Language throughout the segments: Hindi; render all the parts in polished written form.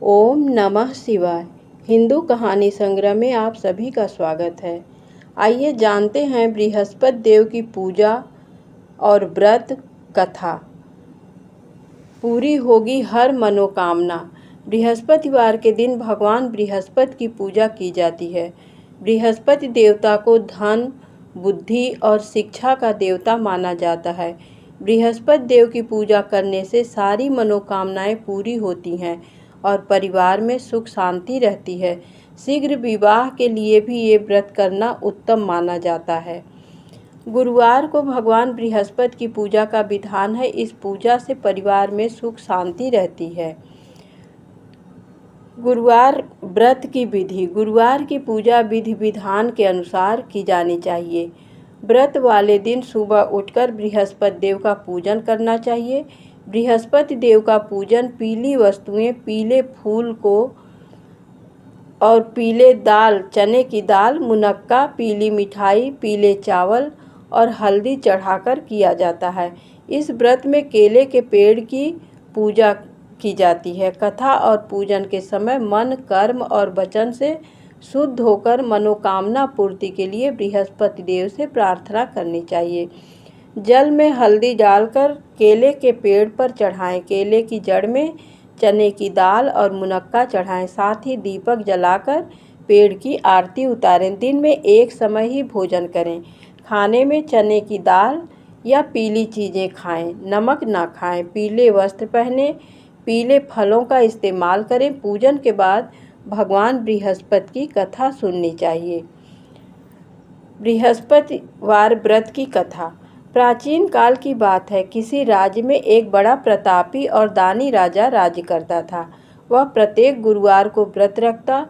ओम नमः शिवाय। हिंदू कहानी संग्रह में आप सभी का स्वागत है। आइए जानते हैं बृहस्पति देव की पूजा और व्रत कथा। पूरी होगी हर मनोकामना। बृहस्पतिवार के दिन भगवान बृहस्पति की पूजा की जाती है। बृहस्पति देवता को धन, बुद्धि और शिक्षा का देवता माना जाता है। बृहस्पति देव की पूजा करने से सारी मनोकामनाएं पूरी होती हैं और परिवार में सुख शांति रहती है। शीघ्र विवाह के लिए भी ये व्रत करना उत्तम माना जाता है। गुरुवार को भगवान बृहस्पति की पूजा का विधान है। इस पूजा से परिवार में सुख शांति रहती है। गुरुवार व्रत की विधि। गुरुवार की पूजा विधि विधान के अनुसार की जानी चाहिए। व्रत वाले दिन सुबह उठकर बृहस्पति देव का पूजन करना चाहिए। बृहस्पति देव का पूजन पीली वस्तुएं, पीले फूल को और पीले दाल, चने की दाल, मुनक्का, पीली मिठाई, पीले चावल और हल्दी चढ़ाकर किया जाता है। इस व्रत में केले के पेड़ की पूजा की जाती है। कथा और पूजन के समय मन, कर्म और वचन से शुद्ध होकर मनोकामना पूर्ति के लिए बृहस्पति देव से प्रार्थना करनी चाहिए। जल में हल्दी डालकर केले के पेड़ पर चढ़ाएं। केले की जड़ में चने की दाल और मुनक्का चढ़ाएं। साथ ही दीपक जलाकर पेड़ की आरती उतारें। दिन में एक समय ही भोजन करें। खाने में चने की दाल या पीली चीज़ें खाएं, नमक ना खाएं। पीले वस्त्र पहने, पीले फलों का इस्तेमाल करें। पूजन के बाद भगवान बृहस्पति की कथा सुननी चाहिए। बृहस्पतिवार व्रत की कथा। प्राचीन काल की बात है। किसी राज्य में एक बड़ा प्रतापी और दानी राजा राज्य करता था। वह प्रत्येक गुरुवार को व्रत रखता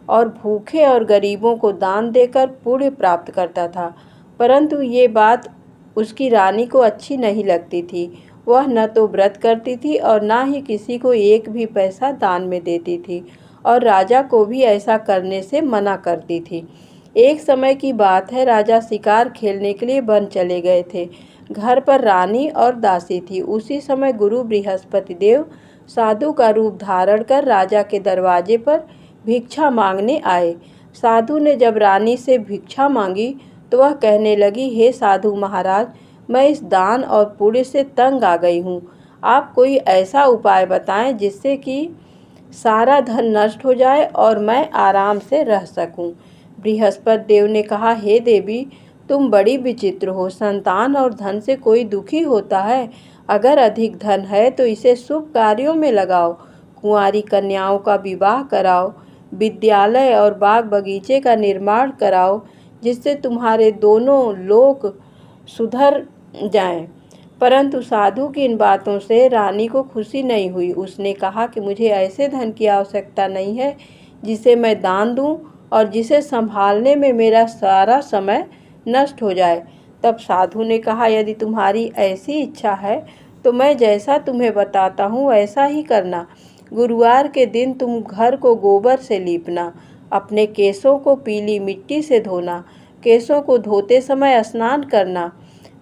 और भूखे और गरीबों को दान देकर पुण्य प्राप्त करता था। परंतु ये बात उसकी रानी को अच्छी नहीं लगती थी। वह न तो व्रत करती थी और न ही किसी को एक भी पैसा दान में देती थी और राजा को भी ऐसा करने से मना करती थी। एक समय की बात है। राजा शिकार खेलने के लिए वन चले गए थे। घर पर रानी और दासी थी। उसी समय गुरु बृहस्पति देव साधु का रूप धारण कर राजा के दरवाजे पर भिक्षा मांगने आए। साधु ने जब रानी से भिक्षा मांगी तो वह कहने लगी, हे साधु महाराज, मैं इस दान और पुण्य से तंग आ गई हूँ। आप कोई ऐसा उपाय बताएं जिससे कि सारा धन नष्ट हो जाए और मैं आराम से रह सकूं। बृहस्पति देव ने कहा, हे देवी, तुम बड़ी विचित्र हो। संतान और धन से कोई दुखी होता है? अगर अधिक धन है तो इसे शुभ कार्यों में लगाओ। कुंवारी कन्याओं का विवाह कराओ। विद्यालय और बाग बगीचे का निर्माण कराओ जिससे तुम्हारे दोनों लोक सुधर जाएं। परंतु साधु की इन बातों से रानी को खुशी नहीं हुई। उसने कहा कि मुझे ऐसे धन की आवश्यकता नहीं है जिसे मैं दान दूं और जिसे संभालने में मेरा सारा समय नष्ट हो जाए। तब साधु ने कहा, यदि तुम्हारी ऐसी इच्छा है तो मैं जैसा तुम्हें बताता हूँ वैसा ही करना। गुरुवार के दिन तुम घर को गोबर से लीपना, अपने केसों को पीली मिट्टी से धोना, केसों को धोते समय स्नान करना,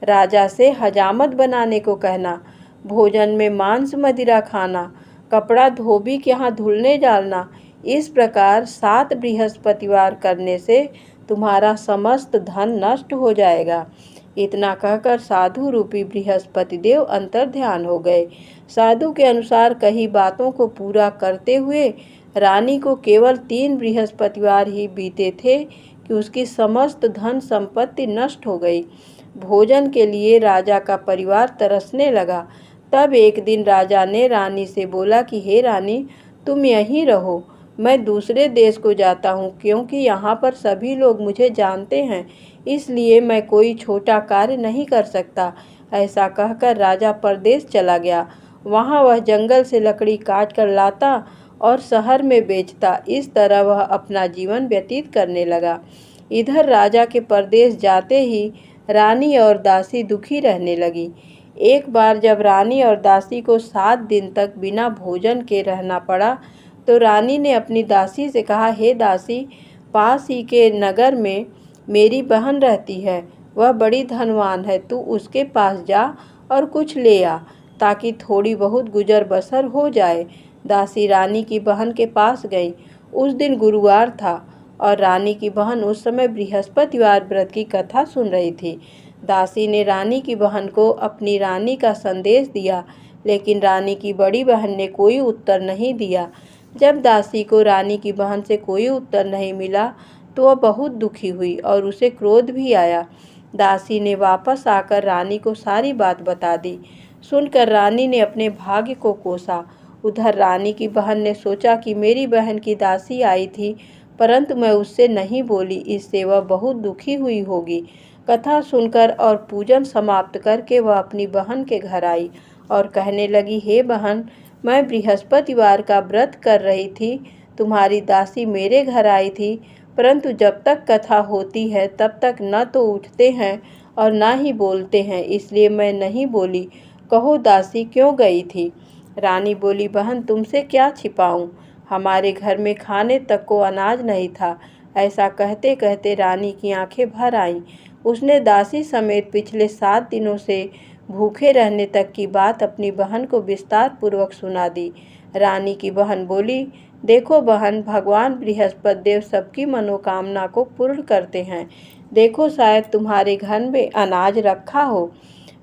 राजा से हजामत बनाने को कहना, भोजन में मांस मदिरा खाना, कपड़ा धोबी के यहाँ धुलने डालना। इस प्रकार 7 बृहस्पतिवार करने से तुम्हारा समस्त धन नष्ट हो जाएगा। इतना कहकर साधु रूपी बृहस्पति देव अंतर्ध्यान हो गए। साधु के अनुसार कही बातों को पूरा करते हुए रानी को केवल 3 बृहस्पतिवार ही बीते थे कि उसकी समस्त धन संपत्ति नष्ट हो गई। भोजन के लिए राजा का परिवार तरसने लगा। तब एक दिन राजा ने रानी से बोला कि हे रानी, तुम यहीं रहो, मैं दूसरे देश को जाता हूँ क्योंकि यहाँ पर सभी लोग मुझे जानते हैं, इसलिए मैं कोई छोटा कार्य नहीं कर सकता। ऐसा कहकर राजा परदेश चला गया। वहाँ वह जंगल से लकड़ी काट कर लाता और शहर में बेचता। इस तरह वह अपना जीवन व्यतीत करने लगा। इधर राजा के परदेश जाते ही रानी और दासी दुखी रहने लगी। एक बार जब रानी और दासी को 7 दिन तक बिना भोजन के रहना पड़ा तो रानी ने अपनी दासी से कहा, हे दासी, पास ही के नगर में मेरी बहन रहती है। वह बड़ी धनवान है। तू उसके पास जा और कुछ ले आ ताकि थोड़ी बहुत गुजर बसर हो जाए। दासी रानी की बहन के पास गई। उस दिन गुरुवार था और रानी की बहन उस समय बृहस्पतिवार व्रत की कथा सुन रही थी। दासी ने रानी की बहन को अपनी रानी का संदेश दिया, लेकिन रानी की बड़ी बहन ने कोई उत्तर नहीं दिया। जब दासी को रानी की बहन से कोई उत्तर नहीं मिला तो वह बहुत दुखी हुई और उसे क्रोध भी आया। दासी ने वापस आकर रानी को सारी बात बता दी। सुनकर रानी ने अपने भाग्य को कोसा। उधर रानी की बहन ने सोचा कि मेरी बहन की दासी आई थी, परंतु मैं उससे नहीं बोली, इससे वह बहुत दुखी हुई होगी। कथा सुनकर और पूजन समाप्त करके वह अपनी बहन के घर आई और कहने लगी, हे बहन, मैं बृहस्पतिवार का व्रत कर रही थी, तुम्हारी दासी मेरे घर आई थी, परंतु जब तक कथा होती है तब तक न तो उठते हैं और न ही बोलते हैं, इसलिए मैं नहीं बोली। कहो दासी क्यों गई थी? रानी बोली, बहन तुमसे क्या छिपाऊं, हमारे घर में खाने तक को अनाज नहीं था। ऐसा कहते कहते रानी की आंखें भर आईं। उसने दासी समेत पिछले 7 दिनों से भूखे रहने तक की बात अपनी बहन को विस्तार पूर्वक सुना दी। रानी की बहन बोली, देखो बहन, भगवान बृहस्पति देव सबकी मनोकामना को पूर्ण करते हैं। देखो शायद तुम्हारे घर में अनाज रखा हो।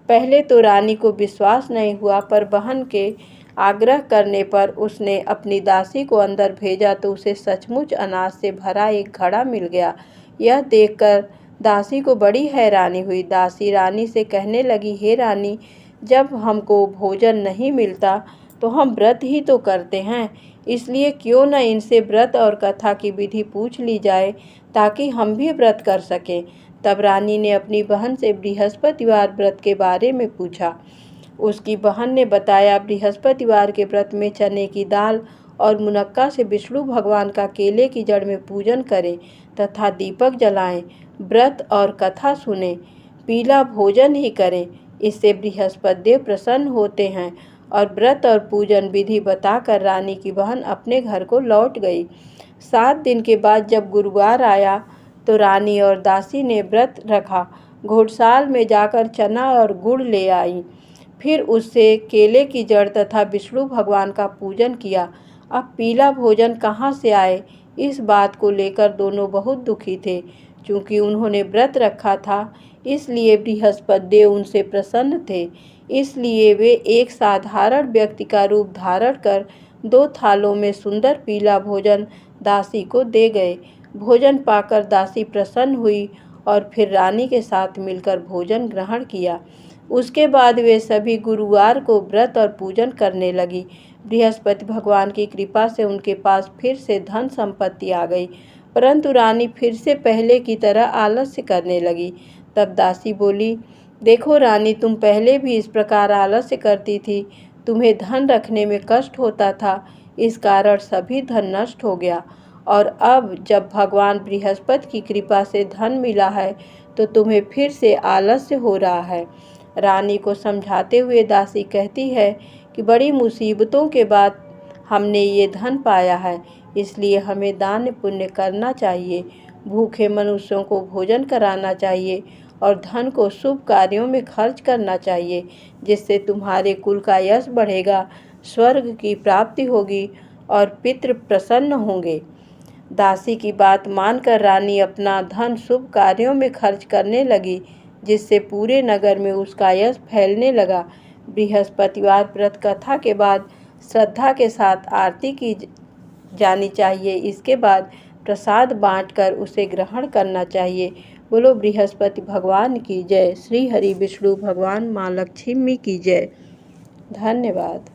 पहले तो रानी को विश्वास नहीं हुआ, पर बहन के आग्रह करने पर उसने अपनी दासी को अंदर भेजा तो उसे सचमुच अनाज से भरा एक घड़ा मिल गया। यह देखकर दासी को बड़ी हैरानी हुई। दासी रानी से कहने लगी, हे रानी, जब हमको भोजन नहीं मिलता तो हम व्रत ही तो करते हैं, इसलिए क्यों न इनसे व्रत और कथा की विधि पूछ ली जाए ताकि हम भी व्रत कर सकें। तब रानी ने अपनी बहन से बृहस्पतिवार व्रत के बारे में पूछा। उसकी बहन ने बताया, बृहस्पतिवार के व्रत में चने की दाल और मुनक्का से विष्णु भगवान का केले की जड़ में पूजन करें तथा दीपक जलाएं, व्रत और कथा सुने, पीला भोजन ही करें, इससे बृहस्पति देव प्रसन्न होते हैं। और व्रत और पूजन विधि बताकर रानी की बहन अपने घर को लौट गई। 7 दिन के बाद जब गुरुवार आया तो रानी और दासी ने व्रत रखा। घोड़साल में जाकर चना और गुड़ ले आई, फिर उससे केले की जड़ तथा विष्णु भगवान का पूजन किया। अब पीला भोजन कहाँ से आए, इस बात को लेकर दोनों बहुत दुखी थे। चूँकि उन्होंने व्रत रखा था, इसलिए बृहस्पति देव उनसे प्रसन्न थे। इसलिए वे एक साधारण व्यक्ति का रूप धारण कर 2 थालों में सुंदर पीला भोजन दासी को दे गए। भोजन पाकर दासी प्रसन्न हुई और फिर रानी के साथ मिलकर भोजन ग्रहण किया। उसके बाद वे सभी गुरुवार को व्रत और पूजन करने लगी। बृहस्पति भगवान की कृपा से उनके पास फिर से धन संपत्ति आ गई, परंतु रानी फिर से पहले की तरह आलस्य करने लगी। तब दासी बोली, देखो रानी, तुम पहले भी इस प्रकार आलस्य करती थी, तुम्हें धन रखने में कष्ट होता था, इस कारण सभी धन नष्ट हो गया, और अब जब भगवान बृहस्पति की कृपा से धन मिला है तो तुम्हें फिर से आलस्य हो रहा है। रानी को समझाते हुए दासी कहती है कि बड़ी मुसीबतों के बाद हमने ये धन पाया है, इसलिए हमें दान पुण्य करना चाहिए, भूखे मनुष्यों को भोजन कराना चाहिए और धन को शुभ कार्यों में खर्च करना चाहिए, जिससे तुम्हारे कुल का यश बढ़ेगा, स्वर्ग की प्राप्ति होगी और पितृ प्रसन्न होंगे। दासी की बात मानकर रानी अपना धन शुभ कार्यों में खर्च करने लगी, जिससे पूरे नगर में उसका यश फैलने लगा। बृहस्पतिवार व्रत कथा के बाद श्रद्धा के साथ आरती की जानी चाहिए। इसके बाद प्रसाद बांटकर उसे ग्रहण करना चाहिए। बोलो बृहस्पति भगवान की जय। श्री हरि विष्णु भगवान माँ लक्ष्मी की जय। धन्यवाद।